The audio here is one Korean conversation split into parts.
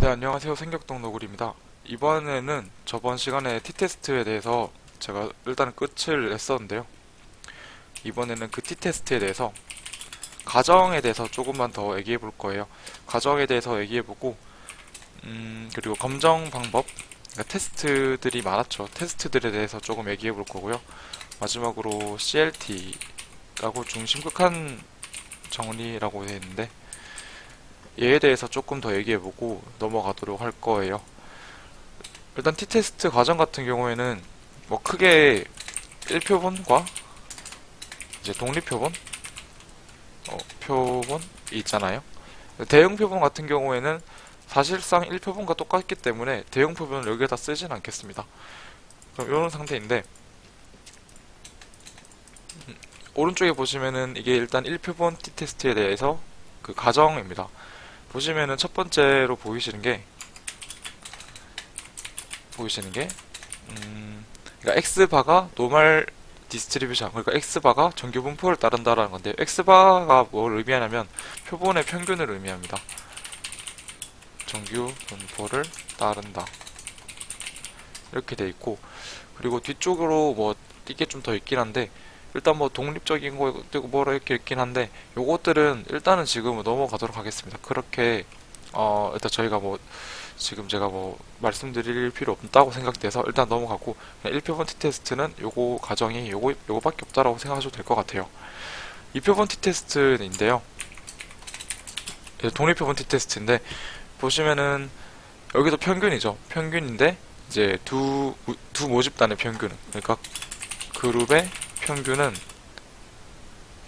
네, 안녕하세요. 생격동 노구리입니다. 이번에는 저번 시간에 T테스트에 대해서 제가 일단 끝을 냈었는데요. 이번에는 그 T테스트에 대해서 가정에 대해서 조금만 더 얘기해 볼 거예요. 가정에 대해서 얘기해 보고, 그리고 검정 방법, 그러니까 테스트들이 많았죠. 테스트들에 대해서 조금 얘기해 볼 거고요. 마지막으로 CLT라고 중심극한 정리라고 되어 있는데, 얘에 대해서 조금 더 얘기해 보고 넘어가도록 할 거예요. 일단 T테스트 과정 같은 경우에는 뭐 크게 1표본과 이제 독립표본, 표본이 있잖아요. 대형 표본 같은 경우에는 사실상 1표본과 똑같기 때문에 대형 표본을 여기에다 쓰진 않겠습니다. 그럼 이런 상태인데, 오른쪽에 보시면은 이게 일단 1표본 T테스트에 대해서 그 과정입니다. 보시면은 첫 번째로 보이시는 게 그러니까 X바가 노멀 디스트리뷰션, 그러니까 X바가 정규 분포를 따른다라는 건데요. X바가 뭘 의미하냐면 표본의 평균을 의미합니다. 정규 분포를 따른다, 이렇게 돼 있고, 그리고 뒤쪽으로 뭐 이게 좀 더 있긴 한데, 일단 뭐 독립적인 거 뭐라 이렇게 있긴 한데, 요것들은 일단은 지금은 넘어가도록 하겠습니다. 그렇게 일단 저희가 뭐 지금 제가 뭐 말씀드릴 필요 없다고 생각돼서 일단 넘어가고, 1표본 T테스트는 요거 과정이 요거밖에 없다라고 생각하셔도 될 것 같아요. 2표본 T테스트인데요. 독립표본 T테스트인데, 보시면은 여기도 평균이죠. 평균인데 이제 두 모집단의 평균은, 그러니까 그룹의 평균은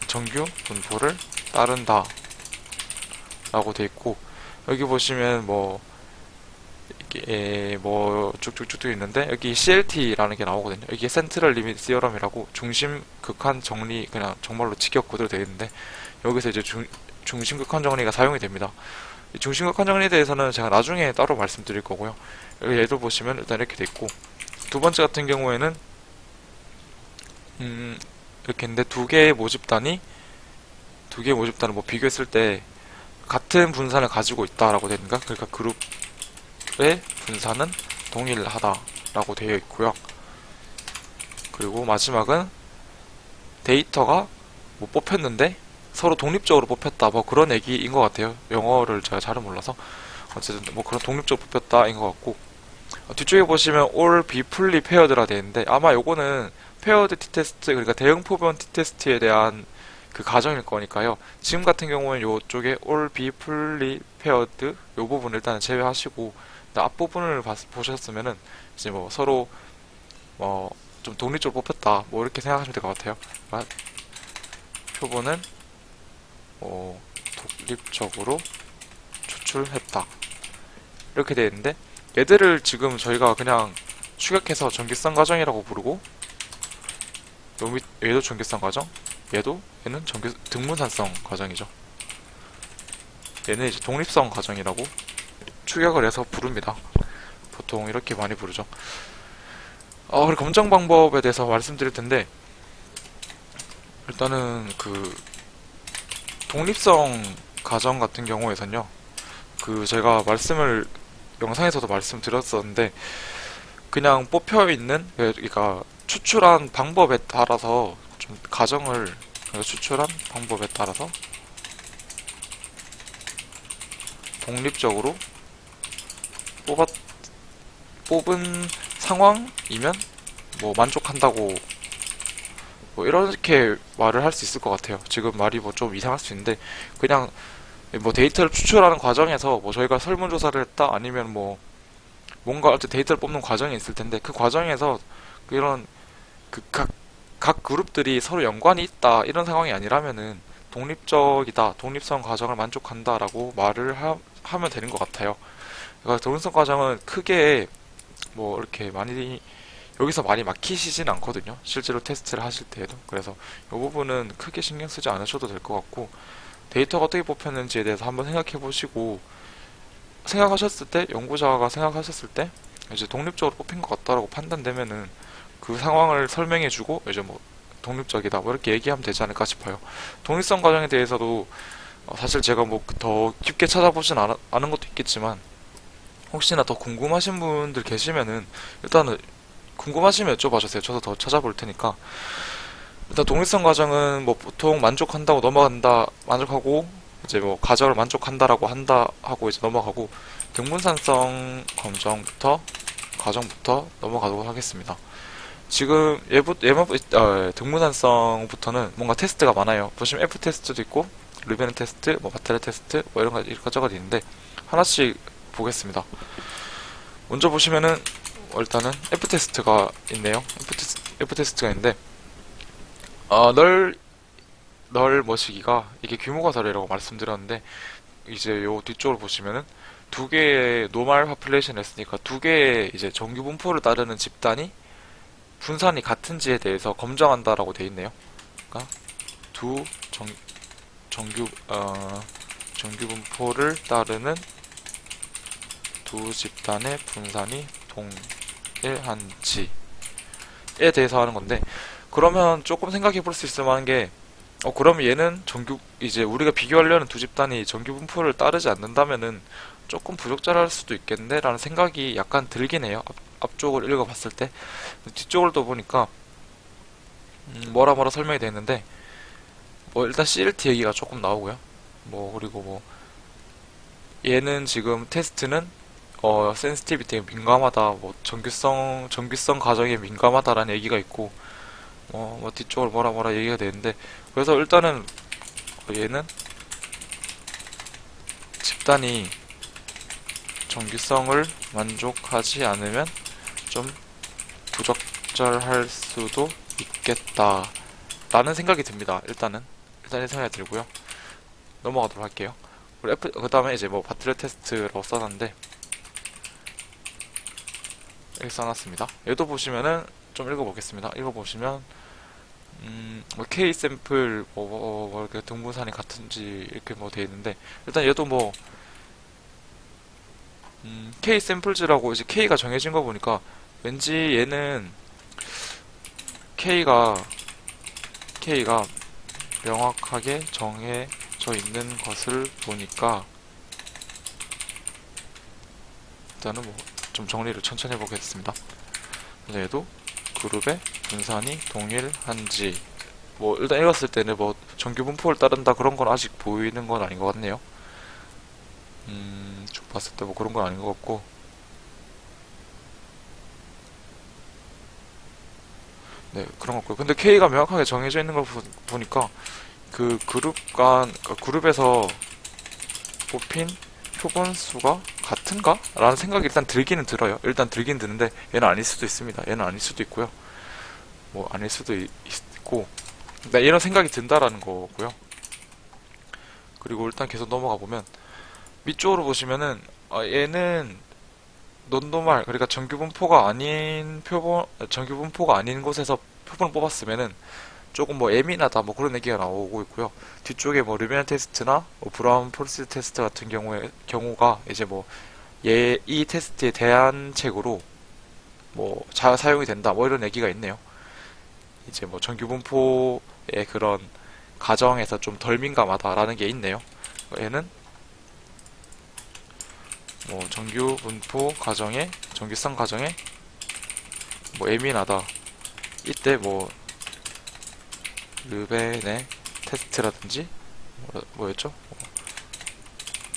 정규 분포를 따른다 라고 돼 있고, 여기 보시면 뭐 이게 뭐 쭉쭉쭉 있는데, 여기 CLT라는 게 나오거든요. 이게 센트럴 리미트 시어럼이라고 중심 극한 정리, 그냥 정말로 직역 그대로 되어 있는데, 여기서 이제 중심 극한 정리가 사용이 됩니다. 이 중심 극한 정리에 대해서는 제가 나중에 따로 말씀드릴 거고요. 여기 얘도 보시면 일단 이렇게 돼 있고, 두 번째 같은 경우에는 이렇게 있는데, 두 개의 모집단을 뭐 비교했을 때 같은 분산을 가지고 있다라고 되는가? 그러니까 그룹의 분산은 동일하다라고 되어 있고요. 그리고 마지막은 데이터가 뭐 뽑혔는데 서로 독립적으로 뽑혔다, 뭐 그런 얘기인 것 같아요. 영어를 제가 잘은 몰라서 어쨌든 뭐 그런 독립적으로 뽑혔다인 것 같고, 뒤쪽에 보시면 all be fully paired라 되어 있는데, 아마 요거는 페어드 T테스트, 그러니까 대응 포변 T테스트에 대한 그 가정일 거니까요. 지금 같은 경우는 요쪽에 all be fully paired 요 부분 일단은 제외하시고, 앞부분을 보셨으면은 이제 뭐 서로 뭐 좀 독립적으로 뽑혔다, 뭐 이렇게 생각하시면 될 것 같아요. 그러니까 표본은 독립적으로 추출했다, 이렇게 되어 있는데, 얘들을 지금 저희가 그냥 축약해서 전기성 과정이라고 부르고, 얘도 전기성 과정, 얘는 등분산성 과정이죠. 얘는 이제 독립성 과정이라고 축약을 해서 부릅니다. 보통 이렇게 많이 부르죠. 그리고 검정 방법에 대해서 말씀드릴 텐데, 일단은 그 독립성 과정 같은 경우에선요, 그 제가 영상에서도 말씀드렸었는데, 그냥 뽑혀 있는, 그러니까 추출한 방법에 따라서 좀 그러니까 추출한 방법에 따라서 독립적으로 뽑은 상황이면 뭐 만족한다고, 뭐 이렇게 말을 할 수 있을 것 같아요. 지금 말이 뭐 좀 이상할 수 있는데, 그냥 뭐 데이터를 추출하는 과정에서 뭐 저희가 설문조사를 했다, 아니면 뭐 뭔가 어떤 데이터를 뽑는 과정이 있을 텐데, 그 과정에서 이런 각 그룹들이 서로 연관이 있다, 이런 상황이 아니라면은 독립적이다, 독립성 과정을 만족한다라고 말을 하면 되는 것 같아요. 그러니까 독립성 과정은 크게 뭐 이렇게 여기서 많이 막히시진 않거든요. 실제로 테스트를 하실 때에도. 그래서 이 부분은 크게 신경 쓰지 않으셔도 될 것 같고, 데이터가 어떻게 뽑혔는지에 대해서 한번 생각해 보시고, 연구자가 생각하셨을 때 이제 독립적으로 뽑힌 것 같다라고 판단되면은 그 상황을 설명해주고, 이제 뭐 독립적이다, 뭐 이렇게 얘기하면 되지 않을까 싶어요. 독립성 과정에 대해서도 사실 제가 뭐 더 깊게 찾아보진 않은 것도 있겠지만, 혹시나 더 궁금하신 분들 계시면은 일단은 궁금하시면 여쭤봐 주세요. 저도 더 찾아볼 테니까. 일단 독립성 과정은 뭐 보통 만족한다고 넘어간다, 만족하고 이제 뭐 과정을 만족한다라고 한다 하고 이제 넘어가고, 등분산성 검정부터 과정부터 넘어가도록 하겠습니다. 지금 등분산성부터는 뭔가 테스트가 많아요. 보시면 F 테스트도 있고 르베르 테스트, 뭐 바테르 테스트, 뭐 이런 거 이것저것 있는데 하나씩 보겠습니다. 먼저 보시면은 일단은 F 테스트가 있네요. F 테스트가 있는데 널 머시기가 이게 규모가 다르라고 말씀드렸는데, 이제 요 뒤쪽을 보시면은 두 개의 노멀 파퓰레이션을 했으니까 두 개의 이제 정규 분포를 따르는 집단이 분산이 같은지에 대해서 검정한다라고 돼 있네요. 그러니까 두 정규 정규 분포를 따르는 두 집단의 분산이 동일한지에 대해서 하는 건데, 그러면 조금 생각해 볼 수 있을 만한 게, 그러면 얘는 이제 우리가 비교하려는 두 집단이 정규 분포를 따르지 않는다면은 조금 부적절할 수도 있겠네? 라는 생각이 약간 들긴 해요. 앞쪽을 읽어봤을 때. 뒤쪽을 또 보니까, 뭐라 뭐라 설명이 되어 있는데, 뭐, 일단 CLT 얘기가 조금 나오고요. 뭐, 그리고 뭐, 얘는 지금 테스트는, 센시티비티에 민감하다, 뭐, 정규성 과정에 민감하다라는 얘기가 있고, 뭐 뒤쪽을 뭐라 뭐라 얘기가 되는데, 그래서 일단은 얘는 집단이 정규성을 만족하지 않으면 좀 부적절할 수도 있겠다 라는 생각이 듭니다. 일단 이 생각이 들고요. 넘어가도록 할게요. 그 다음에 이제 뭐 바트레 테스트라고 써놨는데, 여기 써놨습니다. 얘도 보시면은 좀 읽어보겠습니다. 읽어보시면 뭐 K 샘플 뭐 이렇게 등분산이 같은지 이렇게 뭐 돼 있는데, 일단 얘도 뭐 K 샘플즈라고 이제 K가 정해진 거 보니까 왠지 얘는 K가 명확하게 정해져 있는 것을 보니까, 일단은 뭐 좀 정리를 천천히 해보겠습니다. 얘도 그룹의 분산이 동일한지, 뭐 일단 읽었을 때는 뭐 정규 분포를 따른다 그런 건 아직 보이는 건 아닌 것 같네요. 쭉 봤을 때 뭐 그런 건 아닌 것 같고, 네, 그런 것 같고요. 근데 K가 명확하게 정해져 있는 걸 보니까 그 그룹에서 뽑힌 표본 수가 같은가? 라는 생각이 일단 들기는 들어요. 일단 들긴 드는데, 얘는 아닐 수도 있습니다. 얘는 아닐 수도 있고요. 뭐 아닐 수도 있고, 네, 이런 생각이 든다라는 거고요. 그리고 일단 계속 넘어가 보면 밑쪽으로 보시면은 얘는 논도말, 그러니까 정규 분포가 아닌 곳에서 표본을 뽑았으면은 조금 뭐 예민하다 뭐 그런 얘기가 나오고 있고요. 뒤쪽에 뭐 르비안 테스트나 뭐 브라운 폴스 테스트 같은 경우가 이제 뭐 이 테스트의 대안책으로 뭐 잘 사용이 된다 뭐 이런 얘기가 있네요. 이제 뭐 정규 분포의 그런 가정에서 좀 덜 민감하다라는 게 있네요. 얘는 뭐 정규 분포 가정에, 정규성 가정에 뭐 예민하다. 이때 뭐 르벤의 테스트라든지 뭐였죠?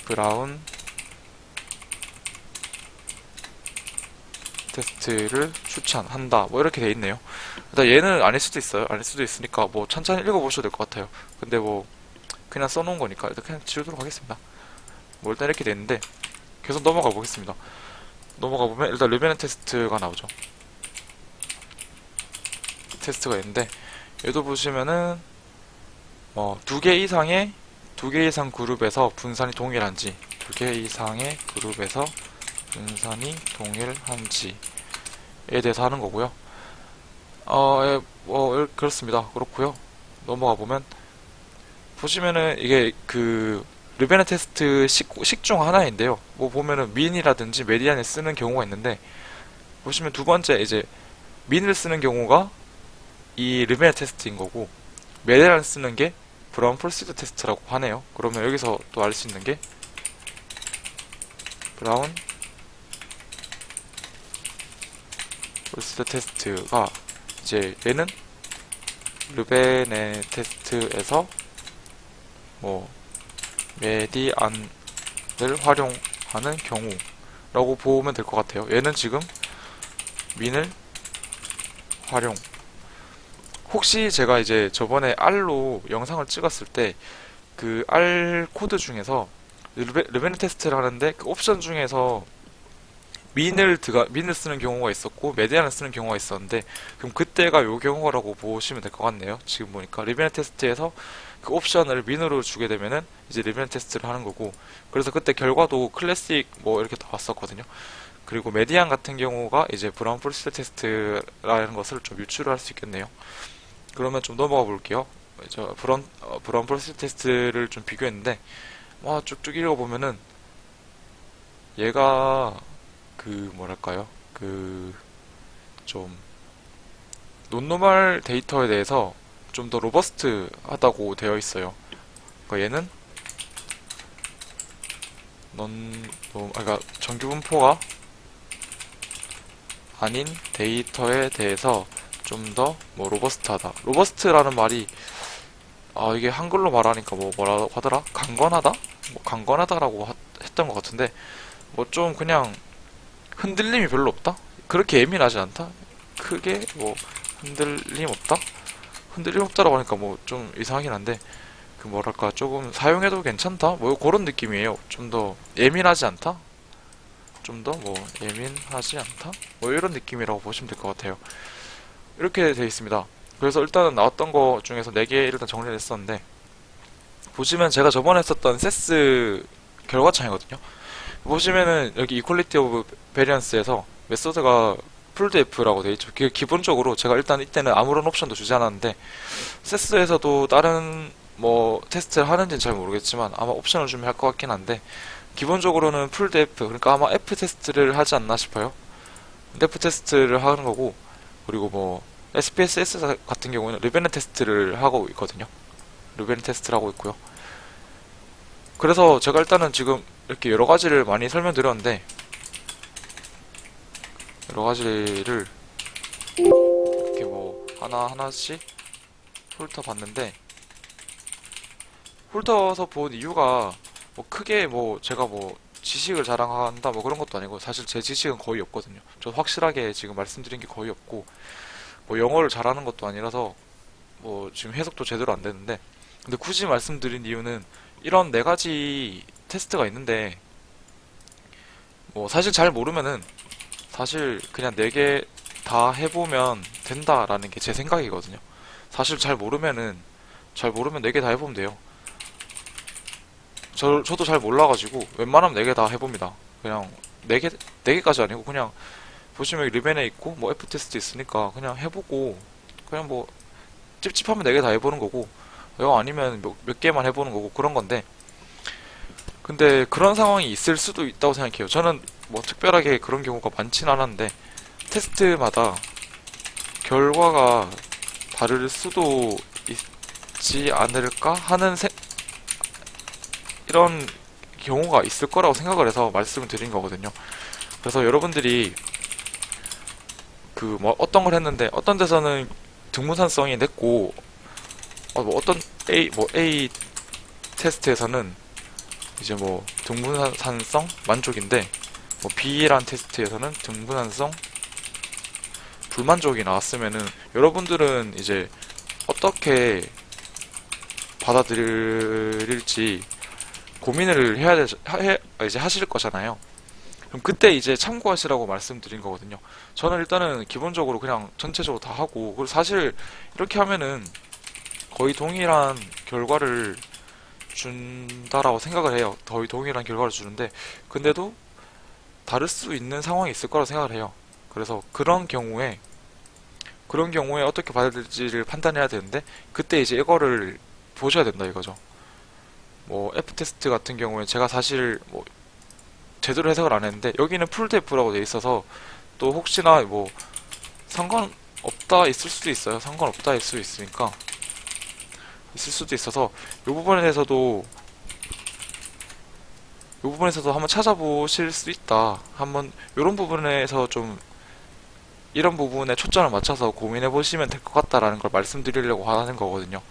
브라운 테스트를 추천한다. 뭐 이렇게 돼 있네요. 일단 얘는 아닐 수도 있어요. 아닐 수도 있으니까 뭐 천천히 읽어보셔도 될 것 같아요. 근데 뭐 그냥 써놓은 거니까 일단 그냥 지우도록 하겠습니다. 뭐 일단 이렇게 돼 있는데, 계속 넘어가 보겠습니다. 넘어가 보면 일단 르벤의 테스트가 나오죠. 테스트가 있는데, 얘도 보시면은 두 개 이상 그룹에서 분산이 동일한지, 두 개 이상의 그룹에서 분산이 동일한지에 대해서 하는 거고요. 그렇습니다. 그렇고요. 넘어가 보면 보시면은 이게 그 르베네 테스트 식 중 하나인데요. 뭐 보면은 민이라든지 메디안을 쓰는 경우가 있는데, 보시면 두 번째 이제 민을 쓰는 경우가 이 르베네 테스트인 거고, 메디안을 쓰는 게 브라운 폴시드 테스트라고 하네요. 그러면 여기서 또 알 수 있는 게 브라운 풀스택 테스트가 이제 얘는 르베네 테스트에서 뭐 메디안을 활용하는 경우라고 보면 될 것 같아요. 얘는 지금 민을 활용. 혹시 제가 이제 저번에 R로 영상을 찍었을 때 그 R 코드 중에서 르베네 테스트를 하는데 그 옵션 중에서 민을 쓰는 경우가 있었고 메디안을 쓰는 경우가 있었는데, 그럼 그때가 요 경우라고 보시면 될 것 같네요. 지금 보니까 리베네 테스트에서 그 옵션을 민으로 주게 되면은 이제 리베네 테스트를 하는 거고, 그래서 그때 결과도 클래식 뭐 이렇게 나왔었거든요. 그리고 메디안 같은 경우가 이제 브라운 포레스트 테스트라는 것을 좀 유추를 할 수 있겠네요. 그러면 좀 넘어가 볼게요. 브라운 포레스트 테스트를 좀 비교했는데, 와, 쭉쭉 읽어보면은 얘가 그 뭐랄까요, 그 좀 논노멀 데이터에 대해서 좀 더 로버스트 하다고 되어 있어요. 그러니까 얘는 그러니까 정규 분포가 아닌 데이터에 대해서 좀 더 뭐 로버스트하다. 로버스트라는 말이, 아, 이게 한글로 말하니까 뭐 뭐라고 하더라? 강건하다? 뭐 강건하다라고 했던 것 같은데, 뭐 좀 그냥 흔들림이 별로 없다? 그렇게 예민하지 않다? 크게 뭐 흔들림 없다? 흔들림 없다라고 하니까 뭐 좀 이상하긴 한데, 그 뭐랄까 조금 사용해도 괜찮다? 뭐 그런 느낌이에요. 좀 더 예민하지 않다? 좀 더 뭐 예민하지 않다? 뭐 이런 느낌이라고 보시면 될 것 같아요. 이렇게 되어 있습니다. 그래서 일단은 나왔던 거 중에서 4개 일단 정리를 했었는데, 보시면 제가 저번에 했었던 세스 결과창이거든요. 보시면은 여기 이퀄리티 오브 베리언스에서 메소드가 풀드F라고 되어 있죠. 기본적으로 제가 일단 이때는 아무런 옵션도 주지 않았는데, 세스에서도 다른 뭐 테스트를 하는지는 잘 모르겠지만 아마 옵션을 주면 할 것 같긴 한데, 기본적으로는 풀드F, 그러니까 아마 F 테스트를 하지 않나 싶어요. F 테스트를 하는 거고, 그리고 뭐 SPSS 같은 경우는 르베네 테스트를 하고 있거든요. 르베네 테스트를 하고 있고요. 그래서 제가 일단은 지금 이렇게 여러 가지를 많이 설명드렸는데, 여러 가지를 이렇게 뭐 하나하나씩 훑어봤는데, 훑어서 본 이유가 뭐 크게 뭐 제가 뭐 지식을 자랑한다 뭐 그런 것도 아니고, 사실 제 지식은 거의 없거든요. 저 확실하게 지금 말씀드린 게 거의 없고, 뭐 영어를 잘하는 것도 아니라서 뭐 지금 해석도 제대로 안 되는데, 근데 굳이 말씀드린 이유는 이런 4가지 테스트가 있는데, 뭐 사실 잘 모르면은 사실 그냥 4개 다 해보면 된다라는 게 제 생각이거든요. 사실 잘 모르면 4개 다 해보면 돼요. 저도 잘 몰라가지고 웬만하면 4개 다 해봅니다. 그냥 4개까지 아니고 그냥 보시면 리벤에 있고 뭐 F 테스트 있으니까 그냥 해보고, 그냥 뭐 찝찝하면 4개 다 해보는 거고, 영 아니면 몇 개만 해보는 거고 그런 건데, 근데 그런 상황이 있을 수도 있다고 생각해요. 저는 뭐 특별하게 그런 경우가 많진 않았는데, 테스트마다 결과가 다를 수도 있지 않을까 하는 이런 경우가 있을 거라고 생각을 해서 말씀을 드린 거거든요. 그래서 여러분들이 그 뭐 어떤 걸 했는데 어떤 데서는 등분산성이 냈고, 뭐 어떤 A 테스트에서는 이제 뭐 등분산성 만족인데, 뭐 B란 테스트에서는 등분산성 불만족이 나왔으면은 여러분들은 이제 어떻게 받아들일지 고민을 이제 하실 거잖아요. 그럼 그때 이제 참고하시라고 말씀드린 거거든요. 저는 일단은 기본적으로 그냥 전체적으로 다 하고, 그리고 사실 이렇게 하면은 거의 동일한 결과를 준다라고 생각을 해요. 거의 동일한 결과를 주는데, 근데도 다를 수 있는 상황이 있을 거라고 생각을 해요. 그래서 그런 경우에 어떻게 받아들일지를 판단해야 되는데, 그때 이제 이거를 보셔야 된다 이거죠. 뭐 F 테스트 같은 경우에 제가 사실 뭐 제대로 해석을 안 했는데, 여기는 풀데프라고 돼 있어서 또 혹시나 뭐 상관없다 있을 수도 있어요. 상관없다 있을 수 있으니까, 있을 수도 있어서 이 부분에서도 한번 찾아보실 수 있다. 한번 이런 부분에서 좀 이런 부분에 초점을 맞춰서 고민해 보시면 될 것 같다라는 걸 말씀드리려고 하는 거거든요.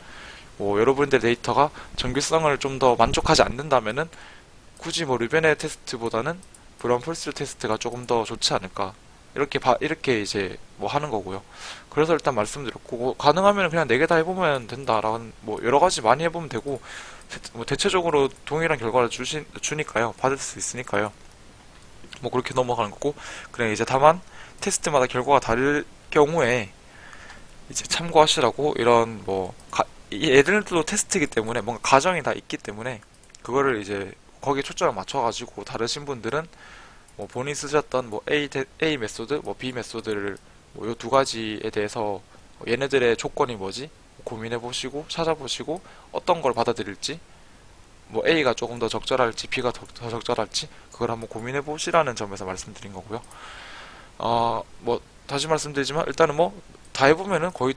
뭐 여러분들의 데이터가 정규성을 좀 더 만족하지 않는다면은 굳이 뭐 르베네 테스트보다는 브라운 폴스 테스트가 조금 더 좋지 않을까, 이렇게 이제 뭐 하는 거고요. 그래서 일단 말씀드렸고, 뭐 가능하면 그냥 4개 다 해보면 된다라는, 뭐 여러 가지 많이 해보면 되고, 뭐 대체적으로 동일한 결과를 주니까요. 받을 수 있으니까요. 뭐 그렇게 넘어가는 거고, 그냥 이제 다만 테스트마다 결과가 다를 경우에 이제 참고하시라고, 이런 뭐 이 애들도 테스트이기 때문에 뭔가 가정이 다 있기 때문에 그거를 이제 거기에 초점을 맞춰가지고, 다르신 분들은 뭐 본인 쓰셨던 뭐 A 메소드, 뭐 B 메소드를 뭐 요 두 가지에 대해서 얘네들의 조건이 뭐지 고민해 보시고 찾아보시고, 어떤 걸 받아들일지, 뭐 A가 조금 더 적절할지 B가 더 적절할지, 그걸 한번 고민해 보시라는 점에서 말씀드린 거고요. 뭐 다시 말씀드리지만 일단은 뭐 다 해보면은 거의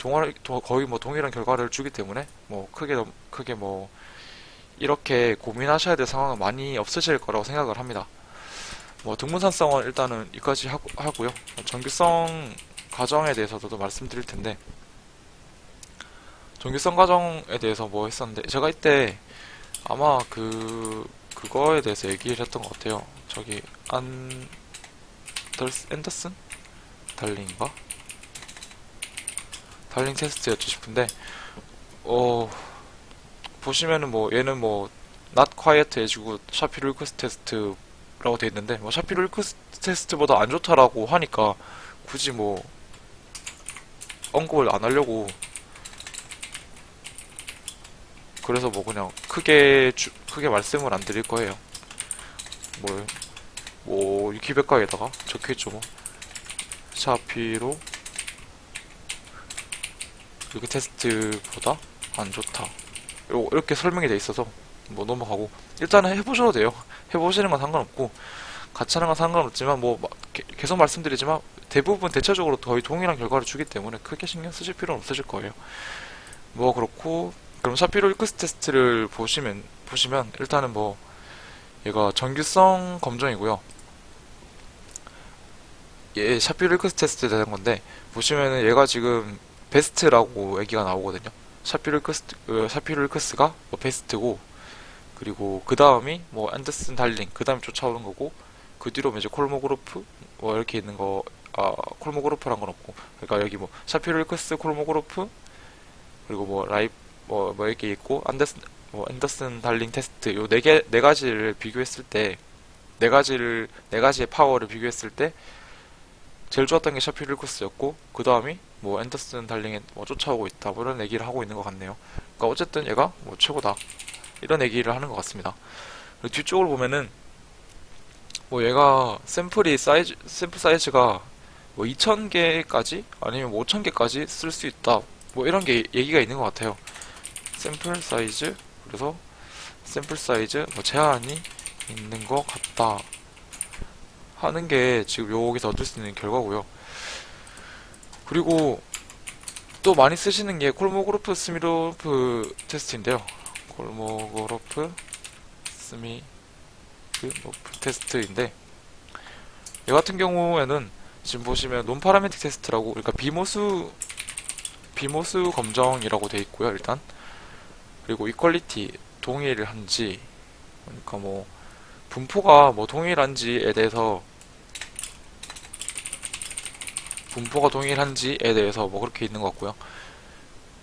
뭐 동일한 결과를 주기 때문에 뭐 크게 뭐 이렇게 고민하셔야 될 상황은 많이 없으실 거라고 생각을 합니다. 뭐 등분산성은 일단은 여기까지 하고요. 정규성 과정에 대해서도 말씀드릴 텐데, 정규성 과정에 대해서 뭐 했었는데, 제가 이때 아마 그거에 대해서 얘기를 했던 것 같아요. 저기 앤더슨 달링인가? 달링 테스트였죠 싶은데, 어 보시면은 뭐 얘는 뭐 not quiet 해주고 샤피로 리퀘스트 테스트라고 돼 있는데, 뭐 샤피로 리퀘스트 테스트보다 안 좋다라고 하니까 굳이 뭐 언급을 안 하려고, 그래서 뭐 그냥 크게 말씀을 안 드릴 거예요. 뭐 위키백과에다가 적혀있죠. 뭐 샤피로 이렇게 테스트보다 안 좋다, 이렇게 설명이 돼 있어서 뭐 넘어가고, 일단은 해보셔도 돼요. 해보시는 건 상관없고 같이 하는 건 상관없지만, 뭐 계속 말씀드리지만 대부분 대체적으로 거의 동일한 결과를 주기 때문에 크게 신경 쓰실 필요는 없으실 거예요. 뭐 그렇고, 그럼 샤피로 리퀘스트 테스트를 보시면 일단은 뭐 얘가 정규성 검정이고요. 얘 샤피로 리퀘스트 테스트 되는 건데, 보시면은 얘가 지금 베스트라고 얘기가 나오거든요. 샤피로 리퀘스트가 뭐 베스트고, 그리고 그 다음이 뭐 앤더슨 달링, 그 다음에 쫓아오는 거고, 그 뒤로 뭐 이제 콜모그로프 뭐 이렇게 있는 거, 콜모그로프란 건 없고, 그러니까 여기 뭐 샤피로 리퀘스트 콜모그로프, 그리고 뭐 뭐 이렇게 있고, 앤더슨 달링 테스트, 요 네 가지를 비교했을 때, 네 가지의 파워를 비교했을 때 제일 좋았던 게 샤필 리쿠스였고, 그 다음이 뭐 앤더슨 달링에 뭐 쫓아오고 있다, 뭐 이런 얘기를 하고 있는 것 같네요. 그러니까 어쨌든 얘가 뭐 최고다, 이런 얘기를 하는 것 같습니다. 그리고 뒤쪽을 보면은 뭐 얘가 샘플 사이즈가 뭐 2000개까지 아니면 5000개까지 쓸 수 있다, 뭐 이런 게 얘기가 있는 것 같아요. 샘플 사이즈, 그래서 샘플 사이즈 뭐 제한이 있는 것 같다 하는 게 지금 여기서 얻을 수 있는 결과고요. 그리고 또 많이 쓰시는 게 콜모그로프 스미로프 테스트인데요. 콜모그로프 스미로프 테스트인데, 이 같은 경우에는 지금 보시면 논 파라메틱 테스트라고, 그러니까 비모수 검정이라고 돼 있고요. 일단 그리고 이퀄리티 동일한지, 그러니까 뭐 분포가 뭐 동일한지에 대해서 뭐 그렇게 있는 것 같고요.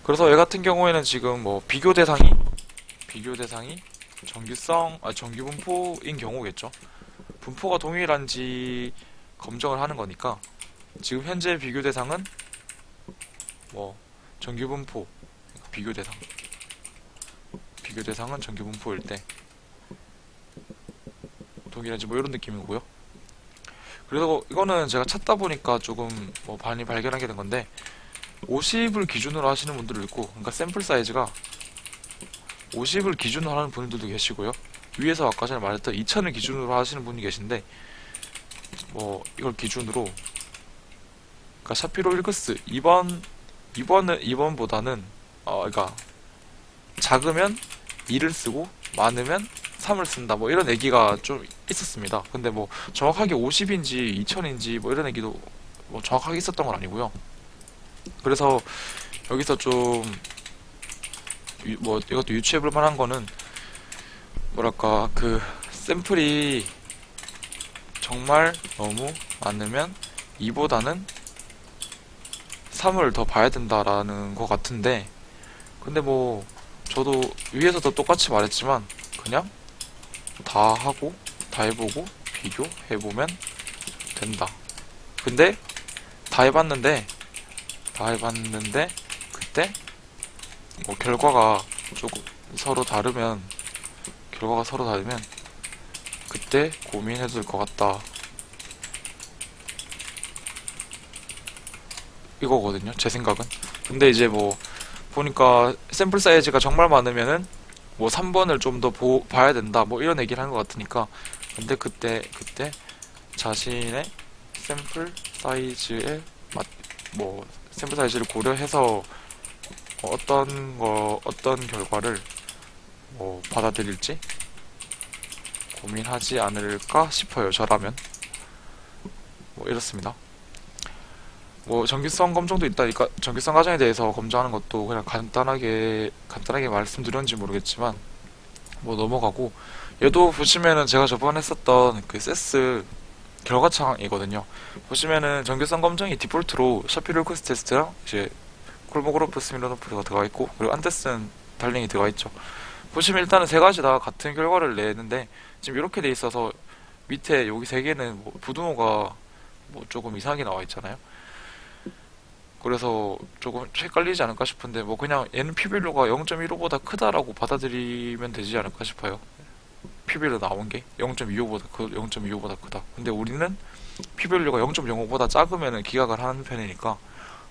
그래서 얘 같은 경우에는 지금 뭐 비교 대상이 정규 분포인 경우겠죠. 분포가 동일한지 검정을 하는 거니까, 지금 현재 비교 대상은 뭐 정규 분포, 비교 대상은 정규 분포일 때 동일한지 뭐 이런 느낌이고요. 그래서 이거는 제가 찾다 보니까 조금 뭐 많이 발견하게 된 건데, 50을 기준으로 하시는 분들도 있고, 그러니까 샘플 사이즈가 50을 기준으로 하는 분들도 계시고요. 위에서 아까 전에 말했던 2000을 기준으로 하시는 분이 계신데, 뭐 이걸 기준으로, 그러니까 샤피로 일크스 2번보다는 그러니까 작으면 2를 쓰고 많으면 3을 쓴다, 뭐 이런 얘기가 좀 있었습니다. 근데 뭐 정확하게 50인지 2000인지 뭐 이런 얘기도 뭐 정확하게 있었던 건 아니고요. 그래서 여기서 좀 뭐 이것도 유추해볼 만한 거는 뭐랄까 그 샘플이 정말 너무 많으면 2보다는 3을 더 봐야 된다라는 것 같은데, 근데 뭐 저도 위에서도 똑같이 말했지만 그냥 다 하고 다 해보고 비교해보면 된다. 근데 다 해봤는데 그때 뭐 결과가 조금 서로 다르면 그때 고민해도 될 것 같다, 이거거든요, 제 생각은. 근데 이제 뭐 보니까 샘플 사이즈가 정말 많으면은 뭐 3번을 좀 더 봐야 된다, 뭐 이런 얘기를 한 것 같으니까. 근데 그때 자신의 샘플 사이즈에 뭐 샘플 사이즈를 고려해서 어떤 결과를 뭐 받아들일지 고민하지 않을까 싶어요, 저라면. 뭐 이렇습니다. 뭐 정기성 검정도 있다니까, 정기성 과정에 대해서 검증하는 것도 그냥 간단하게 말씀드렸는지 모르겠지만 뭐 넘어가고, 얘도 보시면은 제가 저번에 했었던 그 세스 결과창이거든요. 보시면은 정기성 검증이 디폴트로 샤피로 퀘스트 테스트랑 이제 콜모그로프 스미노노프가 들어가 있고, 그리고 안데슨 달링이 들어가 있죠. 보시면 일단은 세 가지 다 같은 결과를 내는데, 지금 이렇게 돼 있어서 밑에 여기 세 개는 뭐 부등호가 뭐 조금 이상하게 나와 있잖아요. 그래서 조금 헷갈리지 않을까 싶은데, 뭐 그냥 얘는 P밸류가 0.15보다 크다라고 받아들이면 되지 않을까 싶어요. P밸류 나온 게 0.25보다 크다. 근데 우리는 P밸류가 0.05보다 작으면 기각을 하는 편이니까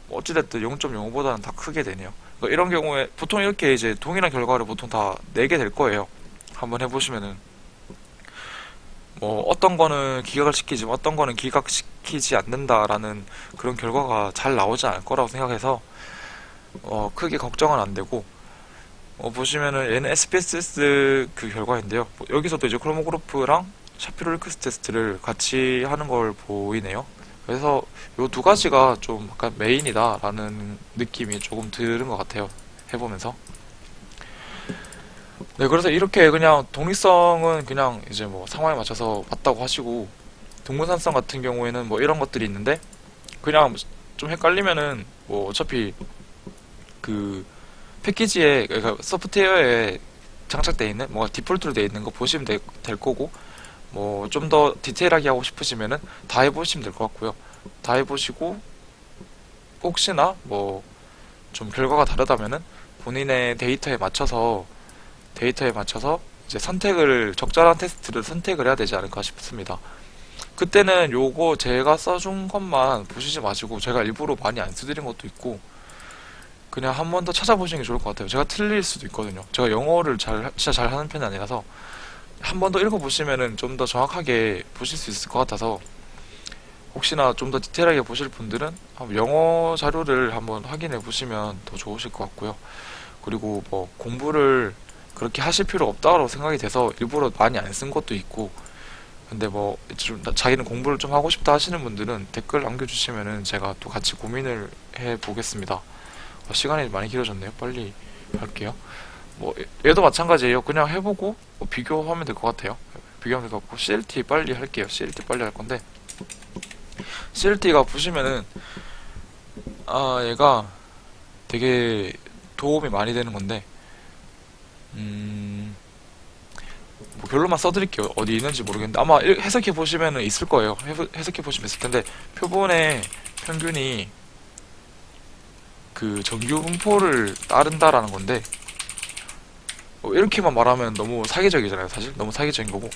뭐 어찌됐든 0.05보다는 다 크게 되네요. 그러니까 이런 경우에 보통 이렇게 이제 동일한 결과를 보통 다 내게 될 거예요. 한번 해보시면은 뭐 어떤 거는 기각을 시키지만 어떤 거는 기각시키지 않는다라는 그런 결과가 잘 나오지 않을 거라고 생각해서 크게 걱정은 안 되고, 보시면은 얘는 SPSS 그 결과인데요. 뭐 여기서도 이제 크로모그래프랑 샤피로 리퀘스트 테스트를 같이 하는 걸 보이네요. 그래서 요 두 가지가 좀 약간 메인이다라는 느낌이 조금 드는 것 같아요, 해보면서. 네, 그래서 이렇게 그냥 독립성은 그냥 이제 뭐 상황에 맞춰서 맞다고 하시고, 동문산성 같은 경우에는 뭐 이런 것들이 있는데, 그냥 좀 헷갈리면은 뭐 어차피 그 패키지에, 그러니까 소프트웨어에 장착되어 있는 뭔가 디폴트로 되어 있는 거 보시면 될 거고, 뭐 좀 더 디테일하게 하고 싶으시면은 다 해보시면 될 것 같고요. 다 해보시고 혹시나 뭐 좀 결과가 다르다면은 본인의 데이터에 맞춰서 이제 적절한 테스트를 선택을 해야 되지 않을까 싶습니다. 그때는 요거 제가 써준 것만 보시지 마시고, 제가 일부러 많이 안 써드린 것도 있고 그냥 한 번 더 찾아보시는 게 좋을 것 같아요. 제가 틀릴 수도 있거든요. 제가 영어를 진짜 잘 하는 편이 아니라서 한 번 더 읽어보시면은 좀 더 정확하게 보실 수 있을 것 같아서, 혹시나 좀 더 디테일하게 보실 분들은 한번 영어 자료를 한번 확인해 보시면 더 좋으실 것 같고요. 그리고 뭐 공부를 그렇게 하실 필요 없다고 생각이 돼서 일부러 많이 안 쓴 것도 있고, 근데 뭐 좀 자기는 공부를 좀 하고 싶다 하시는 분들은 댓글 남겨주시면은 제가 또 같이 고민을 해 보겠습니다. 시간이 많이 길어졌네요. 빨리 할게요. 뭐 얘도 마찬가지예요. 그냥 해보고 뭐 비교하면 될 것 같아요. 비교하면 될 것 같고, CLT 빨리 할게요. CLT 빨리 할 건데, CLT가 보시면은 얘가 되게 도움이 많이 되는 건데, 뭐 결론만 써드릴게요. 어디 있는지 모르겠는데 아마 해석해 보시면은 있을 거예요. 해석해 보시면 있을 텐데, 표본의 평균이 그 정규 분포를 따른다라는 건데, 이렇게만 말하면 너무 사기적이잖아요. 사실 너무 사기적인 거고,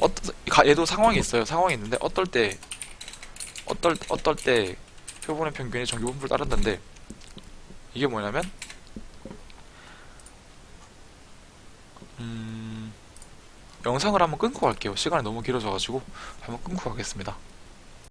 얘도 상황이 있어요. 상황이 있는데 어떨 때 표본의 평균이 정규 분포를 따른다는데, 이게 뭐냐면 영상을 한번 끊고 갈게요. 시간이 너무 길어져가지고 한번 끊고 가겠습니다.